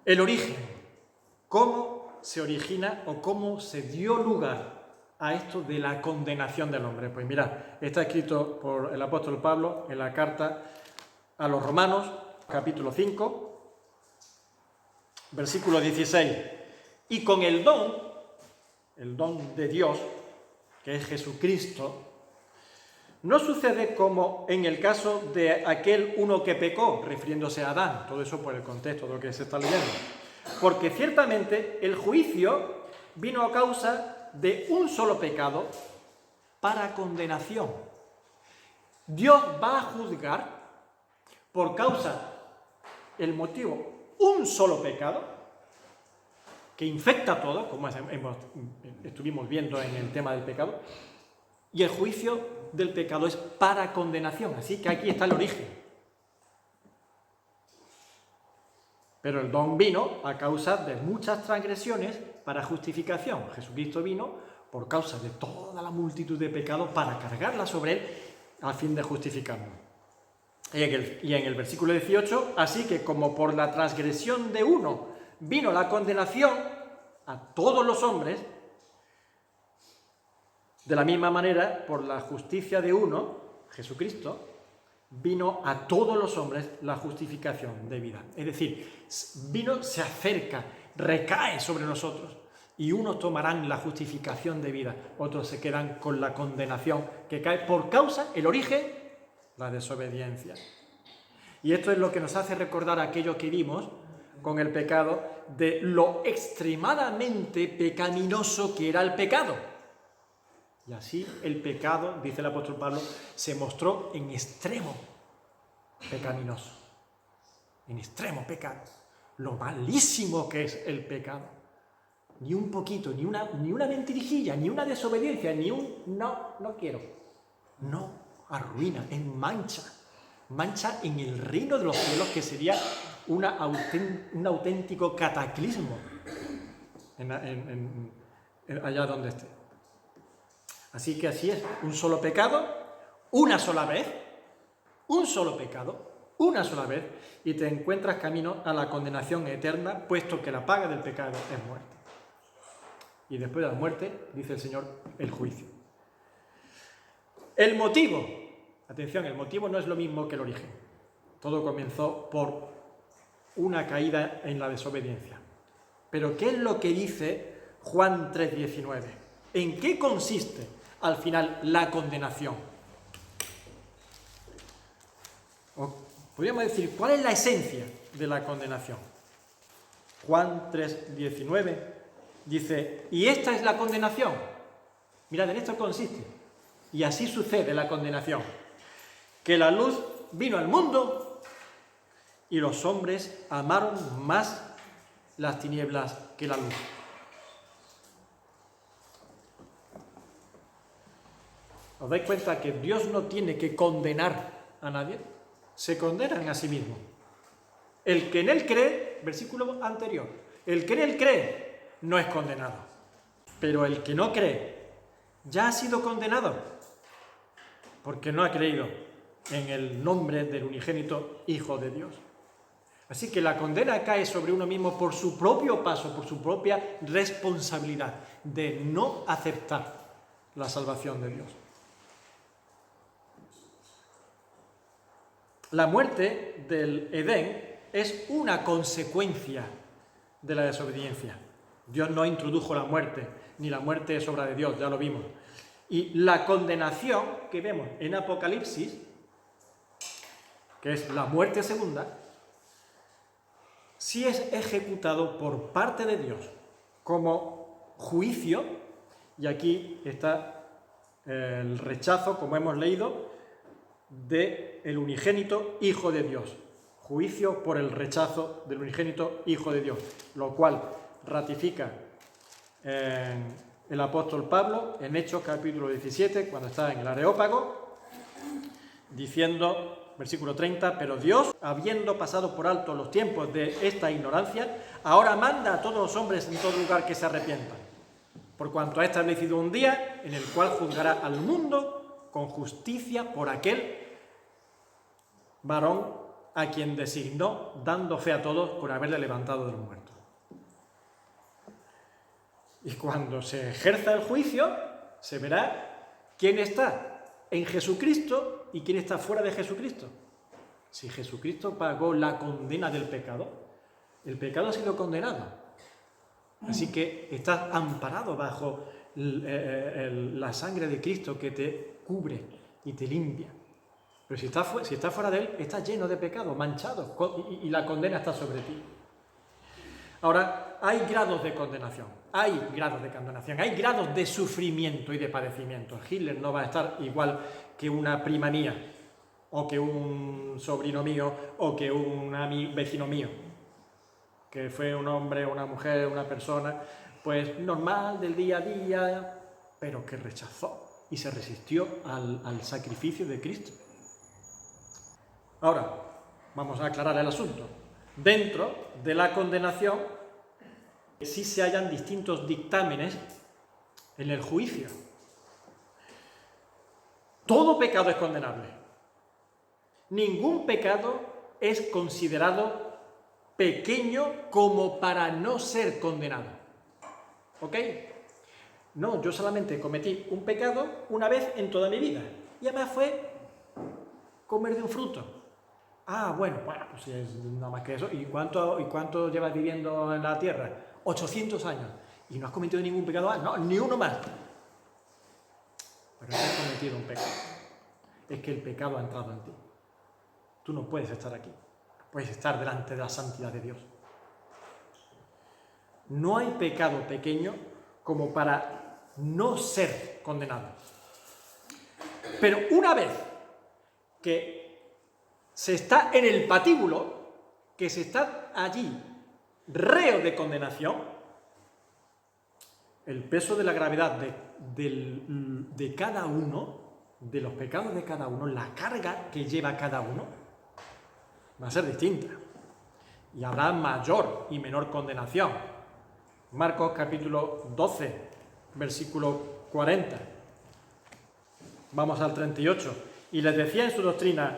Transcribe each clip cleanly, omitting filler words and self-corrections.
El origen. ¿Cómo se origina o cómo se dio lugar a esto de la condenación del hombre? Pues mirad, está escrito por el apóstol Pablo en la carta a los Romanos, capítulo 5, versículo 16. Y con el don de Dios, que es Jesucristo, no sucede como en el caso de aquel uno que pecó, refiriéndose a Adán, todo eso por el contexto de lo que se está leyendo. Porque ciertamente el juicio vino a causa de un solo pecado para condenación. Dios va a juzgar por causa, el motivo, un solo pecado que infecta todo, como estuvimos viendo en el tema del pecado, y el juicio del pecado es para condenación, así que aquí está el origen. Pero el don vino a causa de muchas transgresiones para justificación. Jesucristo vino por causa de toda la multitud de pecados para cargarla sobre él a fin de justificarnos. Y en el versículo 18, así que como por la transgresión de uno vino la condenación a todos los hombres, de la misma manera, por la justicia de uno, Jesucristo, vino a todos los hombres la justificación de vida. Es decir, vino, se acerca, recae sobre nosotros, y unos tomarán la justificación de vida, otros se quedan con la condenación que cae por causa, el origen, la desobediencia. Y esto es lo que nos hace recordar aquello que vimos con el pecado, de lo extremadamente pecaminoso que era el pecado. Y así el pecado, dice el apóstol Pablo, se mostró en extremo pecaminoso, en extremo pecado. Lo malísimo que es el pecado. Ni un poquito, ni una mentirijilla, ni una desobediencia, ni un no quiero. No, arruina, mancha en el reino de los cielos, que sería un auténtico cataclismo allá donde esté. Así que así es, un solo pecado, una sola vez, un solo pecado, una sola vez, y te encuentras camino a la condenación eterna, puesto que la paga del pecado es muerte. Y después de la muerte, dice el Señor, el juicio. El motivo, atención, el motivo no es lo mismo que el origen. Todo comenzó por una caída en la desobediencia. Pero ¿qué es lo que dice Juan 3:19? ¿En qué consiste al final la condenación? O podríamos decir, ¿cuál es la esencia de la condenación? Juan 3:19 dice, y esta es la condenación. Mirad, en esto consiste. Y así sucede la condenación. Que la luz vino al mundo y los hombres amaron más las tinieblas que la luz. ¿Os dais cuenta que Dios no tiene que condenar a nadie? Se condenan a sí mismos. El que en Él cree, versículo anterior, el que en Él cree no es condenado. Pero el que no cree ya ha sido condenado porque no ha creído en el nombre del unigénito Hijo de Dios. Así que la condena cae sobre uno mismo por su propio paso, por su propia responsabilidad de no aceptar la salvación de Dios. La muerte del Edén es una consecuencia de la desobediencia. Dios no introdujo la muerte, ni la muerte es obra de Dios, ya lo vimos. Y la condenación que vemos en Apocalipsis, que es la muerte segunda, sí es ejecutado por parte de Dios como juicio, y aquí está el rechazo, como hemos leído, del unigénito Hijo de Dios. Juicio por el rechazo del unigénito Hijo de Dios, lo cual ratifica el apóstol Pablo en Hechos capítulo 17, cuando está en el Areópago, diciendo, versículo 30, pero Dios, habiendo pasado por alto los tiempos de esta ignorancia, ahora manda a todos los hombres en todo lugar que se arrepientan, por cuanto ha establecido un día en el cual juzgará al mundo con justicia por aquel varón a quien designó, dando fe a todos por haberle levantado de los muertos. Y cuando se ejerza el juicio, se verá quién está en Jesucristo y quién está fuera de Jesucristo. Si Jesucristo pagó la condena del pecado, el pecado ha sido condenado. Así que estás amparado bajo la sangre de Cristo que te cubre y te limpia. Pero si estás fuera de él, estás lleno de pecado, manchado, y la condena está sobre ti. Ahora, hay grados de condenación, hay grados de sufrimiento y de padecimiento. Hitler no va a estar igual que una prima mía, o que un sobrino mío, o que un vecino mío, que fue un hombre, una mujer, una persona, pues normal, del día a día, pero que rechazó y se resistió al sacrificio de Cristo. Ahora, vamos a aclarar el asunto. Dentro de la condenación, sí se hallan distintos dictámenes en el juicio. Todo pecado es condenable. Ningún pecado es considerado pequeño como para no ser condenado. ¿Ok? No, yo solamente cometí un pecado una vez en toda mi vida. Y además fue comer de un fruto. Ah, bueno, pues es nada más que eso. ¿Y cuánto llevas viviendo en la tierra? 800 años. ¿Y no has cometido ningún pecado más? No, ni uno más. Pero no has cometido un pecado. Es que el pecado ha entrado en ti. Tú no puedes estar aquí. Puedes estar delante de la santidad de Dios. No hay pecado pequeño como para no ser condenado. Pero una vez que se está en el patíbulo, que se está allí reo de condenación, el peso de la gravedad de cada uno, de los pecados de cada uno, la carga que lleva cada uno, va a ser distinta. Y habrá mayor y menor condenación. Marcos capítulo 12, versículo 40. Vamos al 38. Y les decía en su doctrina: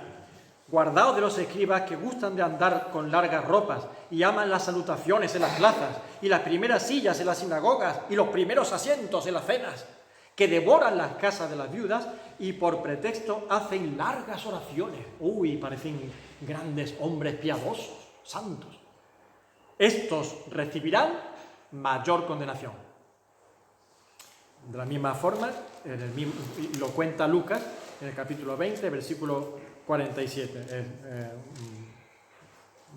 guardaos de los escribas que gustan de andar con largas ropas y aman las salutaciones en las plazas y las primeras sillas en las sinagogas y los primeros asientos en las cenas, que devoran las casas de las viudas y por pretexto hacen largas oraciones. Uy, parecen grandes hombres piadosos, santos. Estos recibirán mayor condenación. De la misma forma, lo cuenta Lucas en el capítulo 20, versículo 47,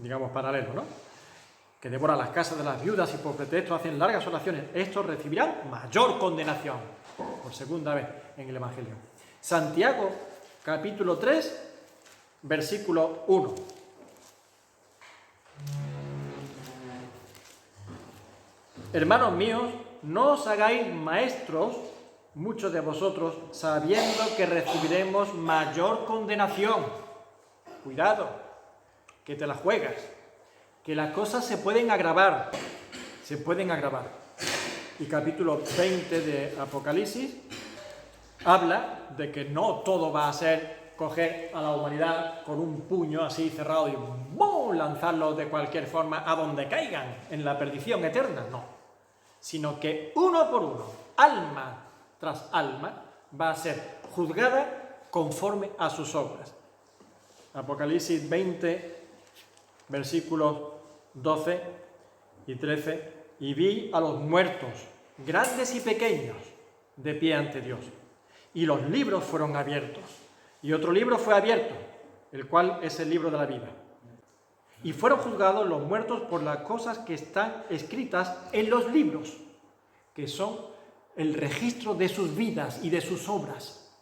digamos paralelo, ¿no? Que devoran las casas de las viudas y por pretexto hacen largas oraciones. Estos recibirán mayor condenación, por segunda vez en el Evangelio. Santiago, capítulo 3, versículo 1. Hermanos míos, no os hagáis maestros, muchos de vosotros, sabiendo que recibiremos mayor condenación. Cuidado, que te la juegas, que las cosas se pueden agravar, Y capítulo 20 de Apocalipsis habla de que no todo va a ser coger a la humanidad con un puño así cerrado y ¡bum!, lanzarlos de cualquier forma a donde caigan, en la perdición eterna, no. Sino que uno por uno, alma tras alma, va a ser juzgada conforme a sus obras. Apocalipsis 20, versículos 12 y 13. Y vi a los muertos, grandes y pequeños, de pie ante Dios. Y los libros fueron abiertos. Y otro libro fue abierto, el cual es el libro de la vida. Y fueron juzgados los muertos por las cosas que están escritas en los libros, que son el registro de sus vidas y de sus obras.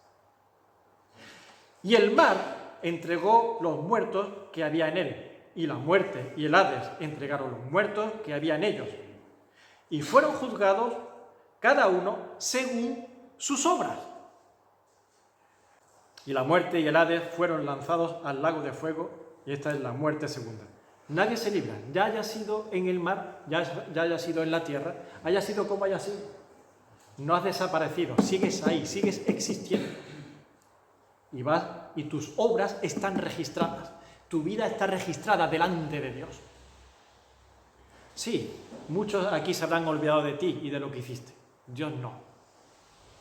Y el mar entregó los muertos que había en él, y la muerte y el Hades entregaron los muertos que había en ellos. Y fueron juzgados cada uno según sus obras. Y la muerte y el Hades fueron lanzados al lago de fuego, y esta es la muerte segunda. Nadie se libra, ya haya sido en el mar, ya haya sido en la tierra, haya sido como haya sido. No has desaparecido, sigues ahí, sigues existiendo. Y tus obras están registradas. Tu vida está registrada delante de Dios. Sí, muchos aquí se habrán olvidado de ti y de lo que hiciste. Dios no.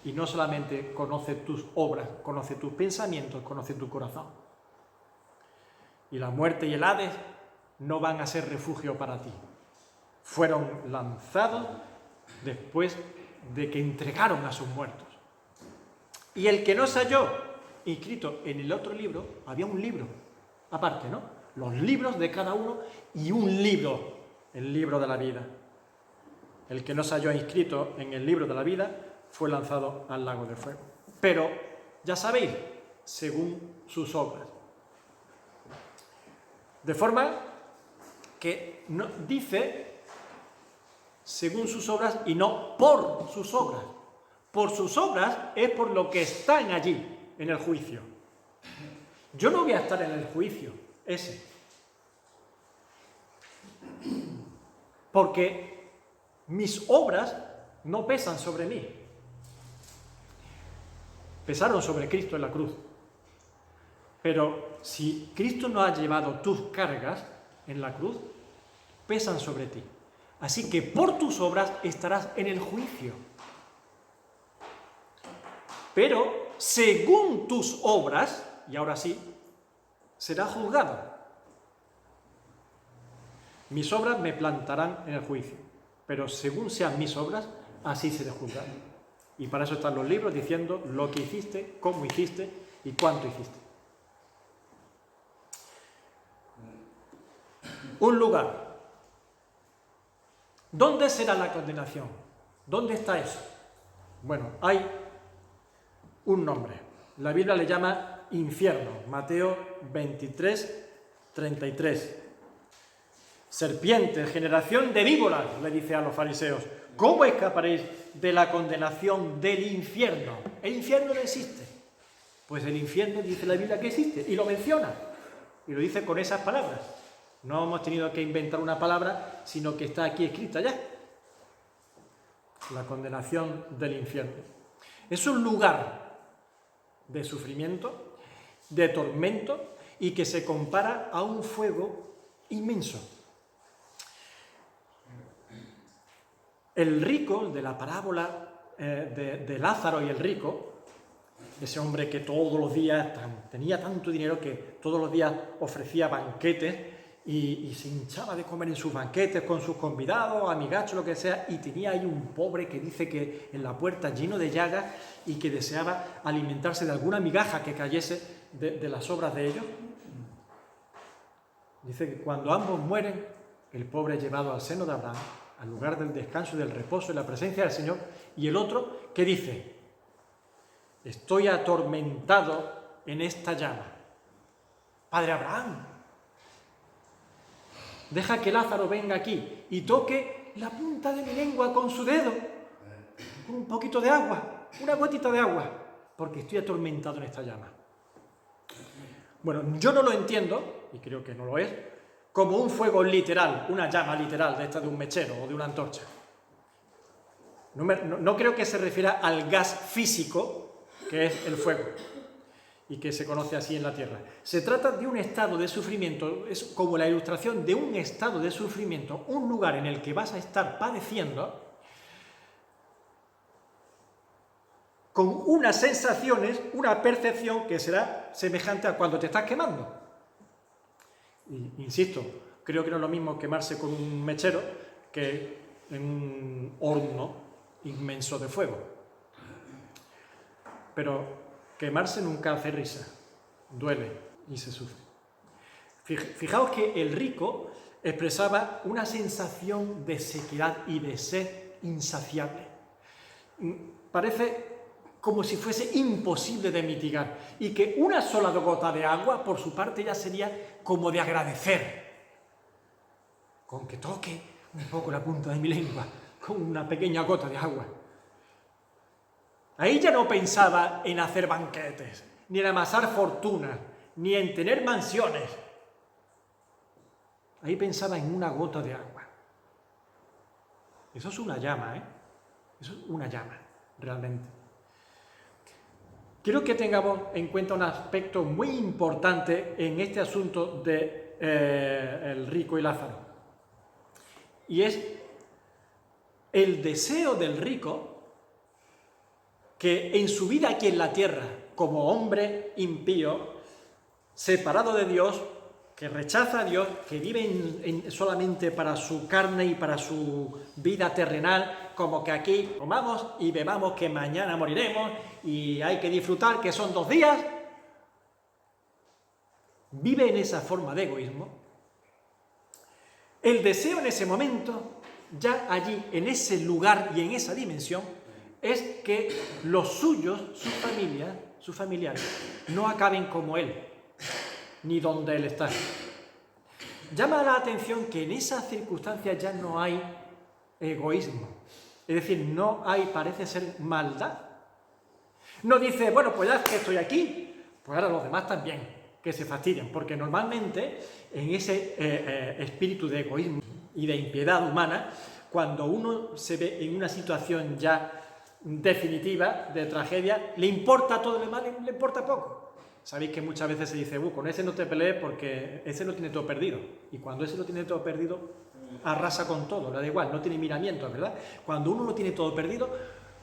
Y no solamente conoce tus obras, conoce tus pensamientos, conoce tu corazón. Y la muerte y el Hades no van a ser refugio para ti. Fueron lanzados después de que entregaron a sus muertos. Y el que no se halló inscrito en el otro libro, había un libro aparte, ¿no? Los libros de cada uno y un libro, el libro de la vida. El que no se halló inscrito en el libro de la vida fue lanzado al lago de fuego. Pero, ya sabéis, según sus obras. De forma que no, dice según sus obras y no por sus obras. Por sus obras es por lo que están allí, en el juicio. Yo no voy a estar en el juicio ese. Porque mis obras no pesan sobre mí. Pesaron sobre Cristo en la cruz. Pero si Cristo no ha llevado tus cargas en la cruz, pesan sobre ti. Así que por tus obras estarás en el juicio. Pero según tus obras, y ahora sí, será juzgado. Mis obras me plantarán en el juicio, pero según sean mis obras, así seré juzgado. Y para eso están los libros diciendo lo que hiciste, cómo hiciste y cuánto hiciste. Un lugar. ¿Dónde será la condenación? ¿Dónde está eso? Bueno, hay un nombre. La Biblia le llama infierno. Mateo 23, 33. Serpiente, generación de víboras, le dice a los fariseos, ¿cómo escaparéis de la condenación del infierno? El infierno no existe. Pues el infierno dice la Biblia que existe y lo menciona. Y lo dice con esas palabras. No hemos tenido que inventar una palabra, sino que está aquí escrita ya. La condenación del infierno. Es un lugar de sufrimiento, de tormento, y que se compara a un fuego inmenso. El rico, de la parábola de Lázaro y el rico, ese hombre que todos los días tenía tanto dinero que todos los días ofrecía banquetes y se hinchaba de comer en sus banquetes con sus convidados, amigachos, lo que sea, y tenía ahí un pobre que dice que en la puerta lleno de llagas y que deseaba alimentarse de alguna migaja que cayese de las obras de ellos. Dice que cuando ambos mueren, el pobre es llevado al seno de Abraham, al lugar del descanso y del reposo y la presencia del Señor, y el otro que dice, estoy atormentado en esta llama. Padre Abraham, deja que Lázaro venga aquí y toque la punta de mi lengua con su dedo, con un poquito de agua, una gotita de agua, porque estoy atormentado en esta llama. Bueno, yo no lo entiendo, y creo que no lo es, como un fuego literal, una llama literal, de esta de un mechero o de una antorcha. No creo que se refiera al gas físico, que es el fuego, y que se conoce así en la tierra. Se trata de un estado de sufrimiento, es como la ilustración de un estado de sufrimiento, un lugar en el que vas a estar padeciendo con unas sensaciones, una percepción que será semejante a cuando te estás quemando. Y, insisto, creo que no es lo mismo quemarse con un mechero que en un horno inmenso de fuego. Pero quemarse nunca hace risa, duele y se sufre. Fijaos que el rico expresaba una sensación de sequedad y de sed insaciable. Parece como si fuese imposible de mitigar y que una sola gota de agua, por su parte, ya sería como de agradecer. Con que toque un poco la punta de mi lengua, con una pequeña gota de agua. Ahí ya no pensaba en hacer banquetes, ni en amasar fortunas, ni en tener mansiones. Ahí pensaba en una gota de agua. Eso es una llama, ¿eh? Eso es una llama, realmente. quiero que tengamos en cuenta un aspecto muy importante en este asunto de el rico y Lázaro. Y es el deseo del rico que en su vida aquí en la tierra, como hombre impío, separado de Dios, que rechaza a Dios, que vive solamente para su carne y para su vida terrenal, como que aquí comamos y bebamos, que mañana moriremos y hay que disfrutar, que son 2 días, vive en esa forma de egoísmo. El deseo en ese momento, ya allí, en ese lugar y en esa dimensión, es que los suyos, sus familiares, no acaben como él, ni donde él está. Llama la atención que en esas circunstancias ya no hay egoísmo. Es decir, no hay, parece ser, maldad. No dice, bueno, pues ya que estoy aquí, pues ahora los demás también, que se fastidien. Porque normalmente en ese espíritu de egoísmo y de impiedad humana, cuando uno se ve en una situación ya definitiva, de tragedia, le importa todo lo demás, le importa poco. Sabéis que muchas veces se dice, con ese no te pelees porque ese lo tiene todo perdido. Y cuando ese lo tiene todo perdido, arrasa con todo, le da igual, no tiene miramientos, ¿verdad? Cuando uno lo tiene todo perdido,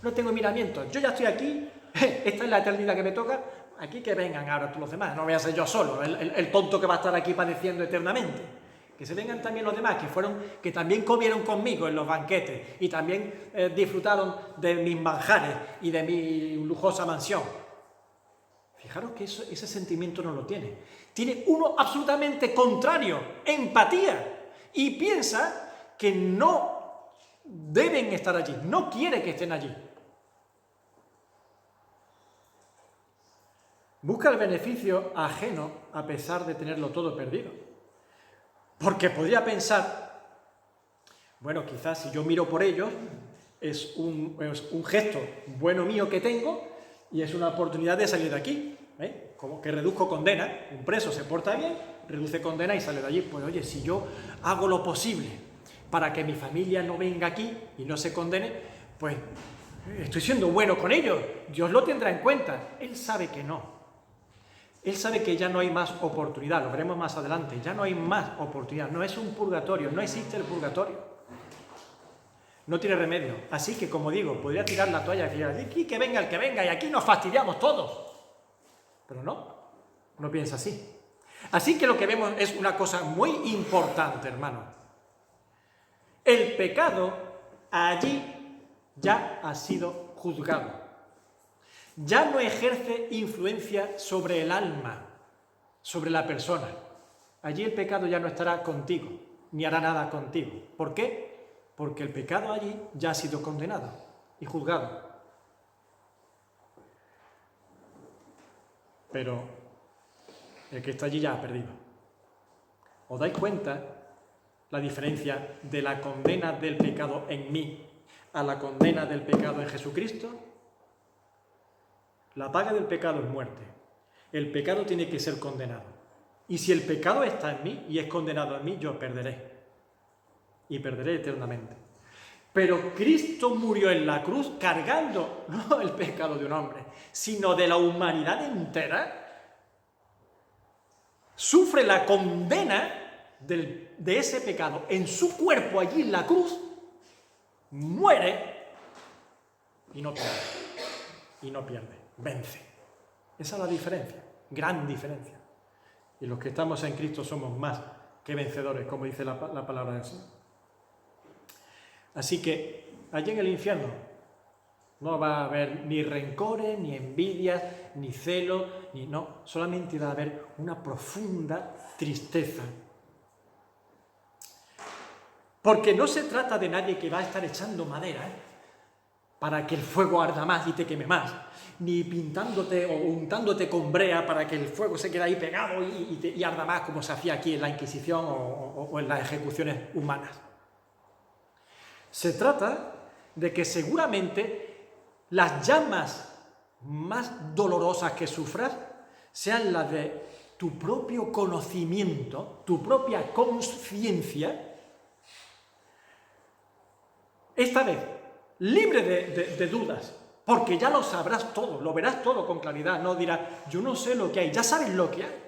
no tengo miramientos. Yo ya estoy aquí, esta es la eternidad que me toca, aquí que vengan ahora todos los demás, no voy a ser yo solo, el tonto que va a estar aquí padeciendo eternamente. Que se vengan también los demás, que también comieron conmigo en los banquetes y también disfrutaron de mis manjares y de mi lujosa mansión. Fijaros que ese sentimiento no lo tiene. Tiene uno absolutamente contrario, empatía, y piensa que no deben estar allí, no quiere que estén allí. Busca el beneficio ajeno a pesar de tenerlo todo perdido. Porque podría pensar, bueno, quizás si yo miro por ellos, es un gesto bueno mío que tengo y es una oportunidad de salir de aquí. Como que reduzco condena, un preso se porta bien, reduce condena y sale de allí. Pues oye, si yo hago lo posible para que mi familia no venga aquí y no se condene, pues estoy siendo bueno con ellos, Dios lo tendrá en cuenta. Él sabe que no. Él sabe que ya no hay más oportunidad, lo veremos más adelante, ya no hay más oportunidad, no es un purgatorio, no existe el purgatorio. No tiene remedio. Así que, como digo, podría tirar la toalla y decir, aquí que venga el que venga y aquí nos fastidiamos todos. Pero no piensa así. Así que lo que vemos es una cosa muy importante, hermano. El pecado allí ya ha sido juzgado. Ya no ejerce influencia sobre el alma, sobre la persona. Allí el pecado ya no estará contigo, ni hará nada contigo. ¿Por qué? Porque el pecado allí ya ha sido condenado y juzgado. Pero el que está allí ya ha perdido. ¿Os dais cuenta la diferencia de la condena del pecado en mí a la condena del pecado en Jesucristo? La paga del pecado es muerte. El pecado tiene que ser condenado. Y si el pecado está en mí y es condenado en mí, yo perderé. Y perderé eternamente. Pero Cristo murió en la cruz cargando no el pecado de un hombre, sino de la humanidad entera. Sufre la condena de ese pecado en su cuerpo allí en la cruz, muere y no pierde. Y no pierde. Vence. Esa es la diferencia, gran diferencia. Y los que estamos en Cristo somos más que vencedores, como dice la palabra del Señor. Así que allí en el infierno no va a haber ni rencores, ni envidias, ni celos, solamente va a haber una profunda tristeza. Porque no se trata de nadie que va a estar echando madera, para que el fuego arda más y te queme más, ni pintándote o untándote con brea para que el fuego se quede ahí pegado y arda más, como se hacía aquí en la Inquisición o en las ejecuciones humanas. Se trata de que seguramente las llamas más dolorosas que sufras sean las de tu propio conocimiento, tu propia conciencia, esta vez libre de dudas, porque ya lo sabrás todo, lo verás todo con claridad, no dirás, yo no sé lo que hay, ya sabes lo que hay.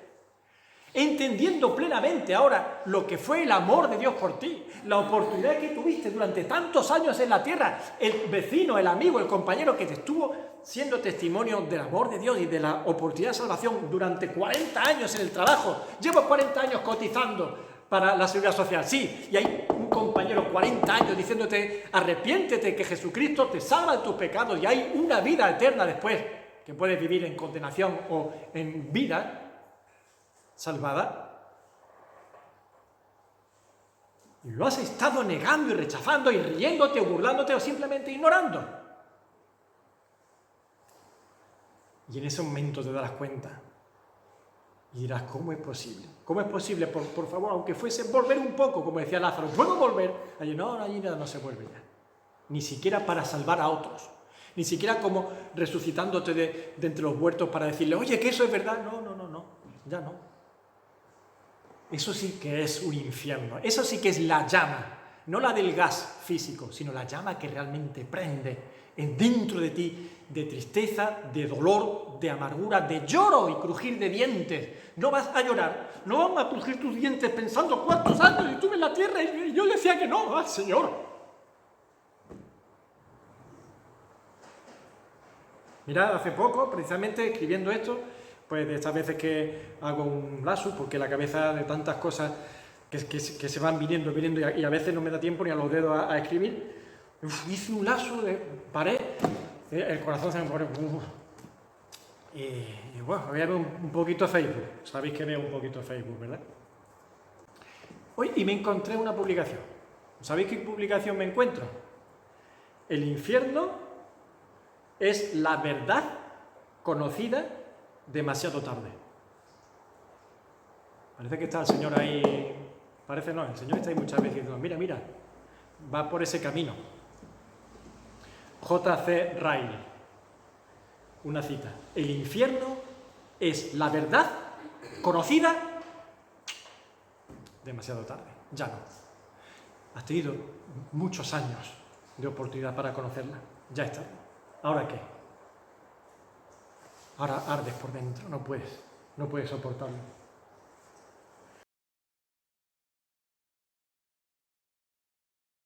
Entendiendo plenamente ahora lo que fue el amor de Dios por ti, la oportunidad que tuviste durante tantos años en la tierra, el vecino, el amigo, el compañero que te estuvo siendo testimonio del amor de Dios y de la oportunidad de salvación durante 40 años en el trabajo. Llevo 40 años cotizando para la seguridad social, sí, y hay un compañero 40 años diciéndote, arrepiéntete que Jesucristo te salva de tus pecados y hay una vida eterna después, que puedes vivir en condenación o en vida salvada, y lo has estado negando y rechazando y riéndote o burlándote o simplemente ignorando. Y en ese momento te darás cuenta y dirás, ¿cómo es posible? ¿Cómo es posible? Por favor, aunque fuese volver un poco, como decía Lázaro, ¿puedo volver? Allí no, allí nada, no se vuelve ya. Ni siquiera para salvar a otros. Ni siquiera como resucitándote de entre los muertos para decirle, oye, que eso es verdad. No, ya no. Eso sí que es un infierno, eso sí que es la llama, no la del gas físico, sino la llama que realmente prende dentro de ti de tristeza, de dolor, de amargura, de lloro y crujir de dientes. No vas a llorar, no van a crujir tus dientes pensando cuántos años estuve en la tierra y yo decía que no, ¡ah, Señor! Mirad, hace poco, precisamente escribiendo esto, pues de estas veces que hago un lapsus, porque la cabeza de tantas cosas que se van viniendo y a veces no me da tiempo ni a los dedos a escribir, hice un lapsus, paré, el corazón se me pone... Y bueno, voy a ver un poquito Facebook, sabéis que veo un poquito Facebook, ¿verdad? Hoy y me encontré una publicación, ¿sabéis qué publicación me encuentro? El infierno es la verdad conocida demasiado tarde. Parece que está el Señor ahí, parece no, el Señor está ahí muchas veces diciendo, mira, va por ese camino. J.C. Ryle, una cita, el infierno es la verdad conocida demasiado tarde, ya no. Has tenido muchos años de oportunidad para conocerla, ya está. ¿Ahora qué? Ahora ardes por dentro, no puedes soportarlo.